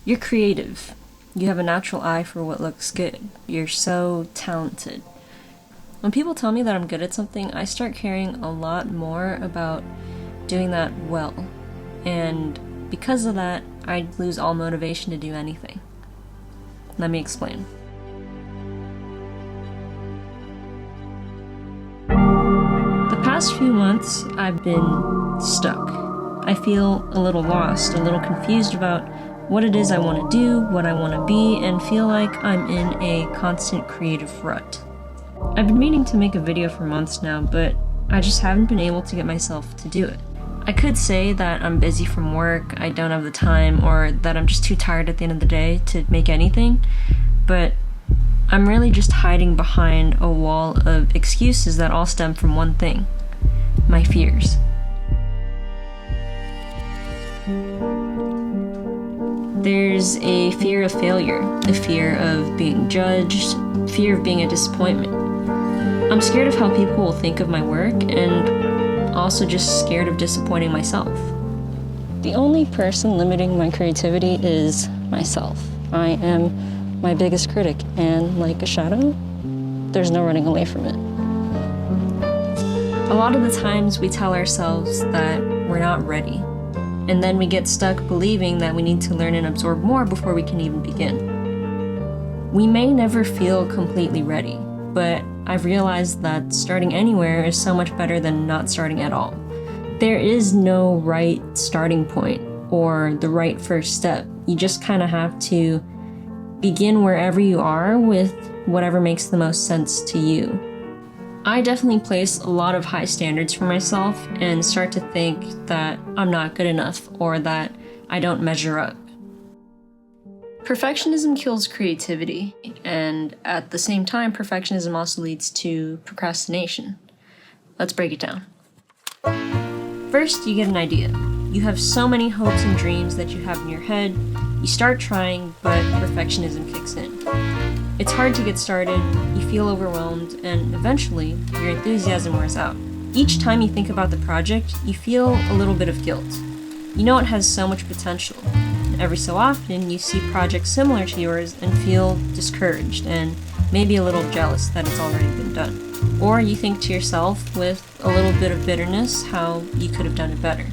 You're creative. You have a natural eye for what looks good. You're so talented. When people tell me that I'm good at something, I start caring a lot more about doing that well. And because of that, I lose all motivation to do anything. Let me explain. The past few months, I've been stuck. I feel a little lost, a little confused about what it is I want to do, what I want to be, and feel like I'm in a constant creative rut. I've been meaning to make a video for months now, but I just haven't been able to get myself to do it. I could say that I'm busy from work, I don't have the time, or that I'm just too tired at the end of the day to make anything, but I'm really just hiding behind a wall of excuses that all stem from one thing: my fears. There's a fear of failure, a fear of being judged, fear of being a disappointment. I'm scared of how people will think of my work, and also just scared of disappointing myself. The only person limiting my creativity is myself. I am my biggest critic, and like a shadow, there's no running away from it. A lot of the times we tell ourselves that we're not ready, and then we get stuck believing that we need to learn and absorb more before we can even begin. We may never feel completely ready, but I've realized that starting anywhere is so much better than not starting at all. There is no right starting point or the right first step. You just kind of have to begin wherever you are with whatever makes the most sense to you. I definitely place a lot of high standards for myself and start to think that I'm not good enough or that I don't measure up. Perfectionism kills creativity, and at the same time, perfectionism also leads to procrastination. Let's break it down. First, you get an idea. You have so many hopes and dreams that you have in your head. You start trying, but perfectionism kicks in. It's hard to get started, you feel overwhelmed, and eventually, your enthusiasm wears out. Each time you think about the project, you feel a little bit of guilt. You know it has so much potential. Every so often, you see projects similar to yours and feel discouraged and maybe a little jealous that it's already been done. Or you think to yourself with a little bit of bitterness how you could have done it better.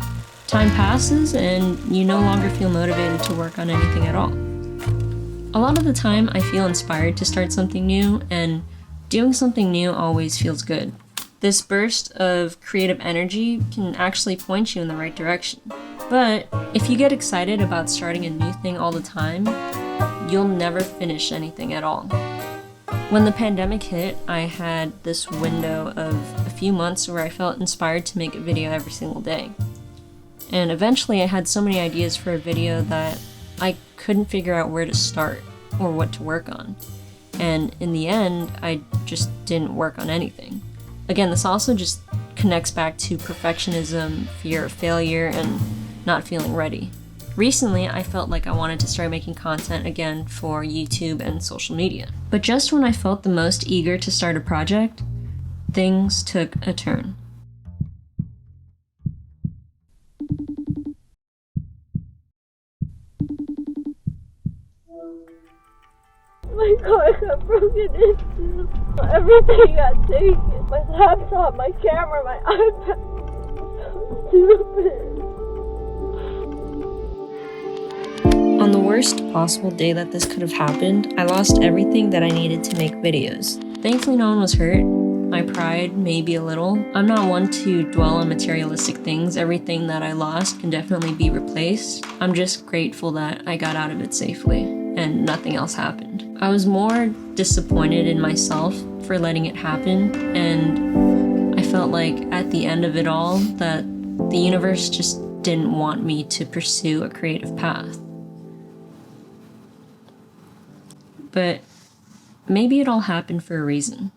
Time passes and you no longer feel motivated to work on anything at all. A lot of the time, I feel inspired to start something new, and doing something new always feels good. This burst of creative energy can actually point you in the right direction. But if you get excited about starting a new thing all the time, you'll never finish anything at all. When the pandemic hit, I had this window of a few months where I felt inspired to make a video every single day. And eventually I had so many ideas for a video that I couldn't figure out where to start or what to work on. And in the end, I just didn't work on anything. Again, this also just connects back to perfectionism, fear of failure, and not feeling ready. Recently, I felt like I wanted to start making content again for YouTube and social media. But just when I felt the most eager to start a project, things took a turn. My car got broken into. Everything got taken. My laptop, my camera, my iPad. So stupid. On the worst possible day that this could have happened, I lost everything that I needed to make videos. Thankfully, no one was hurt. My pride, maybe a little. I'm not one to dwell on materialistic things. Everything that I lost can definitely be replaced. I'm just grateful that I got out of it safely and nothing else happened. I was more disappointed in myself for letting it happen, and I felt like at the end of it all that the universe just didn't want me to pursue a creative path. But maybe it all happened for a reason.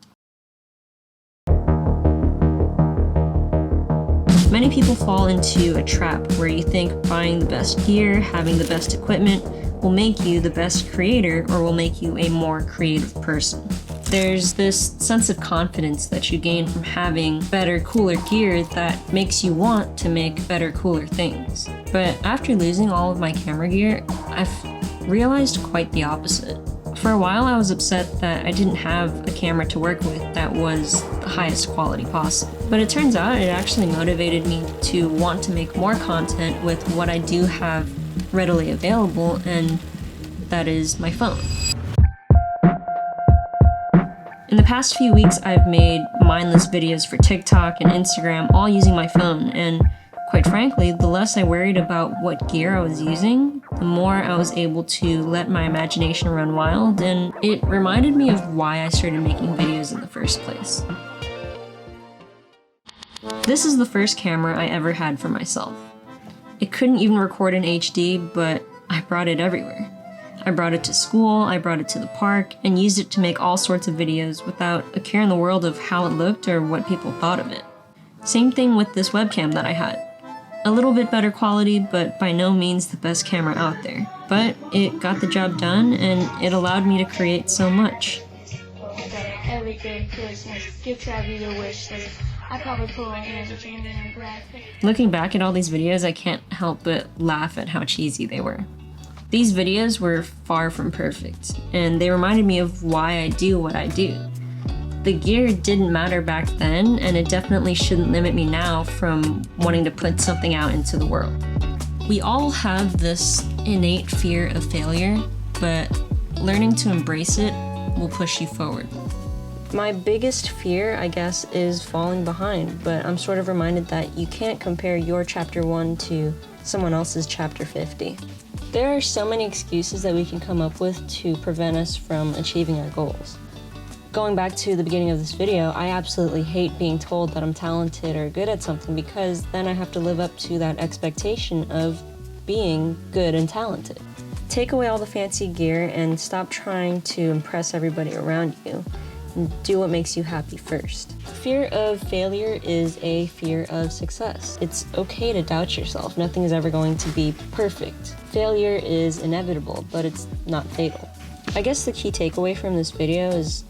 Many people fall into a trap where you think buying the best gear, having the best equipment will make you the best creator or will make you a more creative person. There's this sense of confidence that you gain from having better, cooler gear that makes you want to make better, cooler things. But after losing all of my camera gear, I've realized quite the opposite. For a while, I was upset that I didn't have a camera to work with that was the highest quality possible. But it turns out it actually motivated me to want to make more content with what I do have readily available, and that is my phone. In the past few weeks, I've made mindless videos for TikTok and Instagram, all using my phone, and quite frankly, the less I worried about what gear I was using, the more I was able to let my imagination run wild, and it reminded me of why I started making videos in the first place. This is the first camera I ever had for myself. It couldn't even record in HD, but I brought it everywhere. I brought it to school, I brought it to the park, and used it to make all sorts of videos without a care in the world of how it looked or what people thought of it. Same thing with this webcam that I had. A little bit better quality, but by no means the best camera out there. But it got the job done, and it allowed me to create so much. Everything Christmas, gift wrap your wish list. I probably pull my hands with your and black. Looking back at all these videos, I can't help but laugh at how cheesy they were. These videos were far from perfect, and they reminded me of why I do what I do. The gear didn't matter back then, and it definitely shouldn't limit me now from wanting to put something out into the world. We all have this innate fear of failure, but learning to embrace it will push you forward. My biggest fear, I guess, is falling behind, but I'm sort of reminded that you can't compare your chapter 1 to someone else's chapter 50. There are so many excuses that we can come up with to prevent us from achieving our goals. Going back to the beginning of this video, I absolutely hate being told that I'm talented or good at something, because then I have to live up to that expectation of being good and talented. Take away all the fancy gear and stop trying to impress everybody around you. Do what makes you happy first. Fear of failure is a fear of success. It's okay to doubt yourself. Nothing is ever going to be perfect. Failure is inevitable, but it's not fatal. I guess the key takeaway from this video is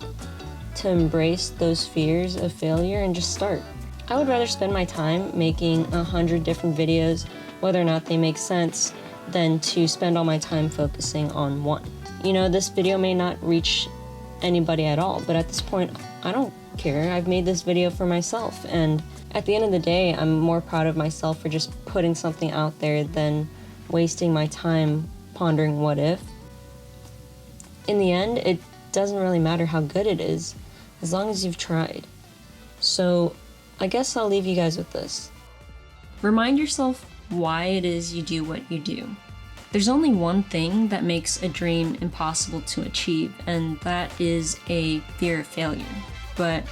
to embrace those fears of failure and just start. I would rather spend my time making 100 different videos, whether or not they make sense, than to spend all my time focusing on one. You know, this video may not reach anybody at all, but at this point, I don't care. I've made this video for myself, and at the end of the day, I'm more proud of myself for just putting something out there than wasting my time pondering what if. In the end, it doesn't really matter how good it is, as long as you've tried. So, I guess I'll leave you guys with this. Remind yourself why it is you do what you do. There's only one thing that makes a dream impossible to achieve, and that is a fear of failure. But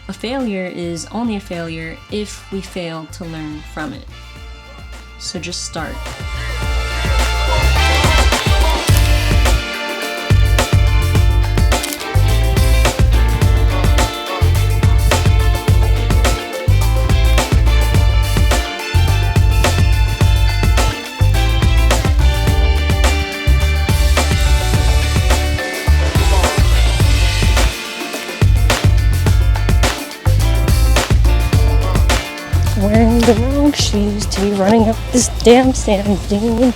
a failure is only a failure if we fail to learn from it. So just start. Wearing the wrong shoes to be running up this damn sand dune.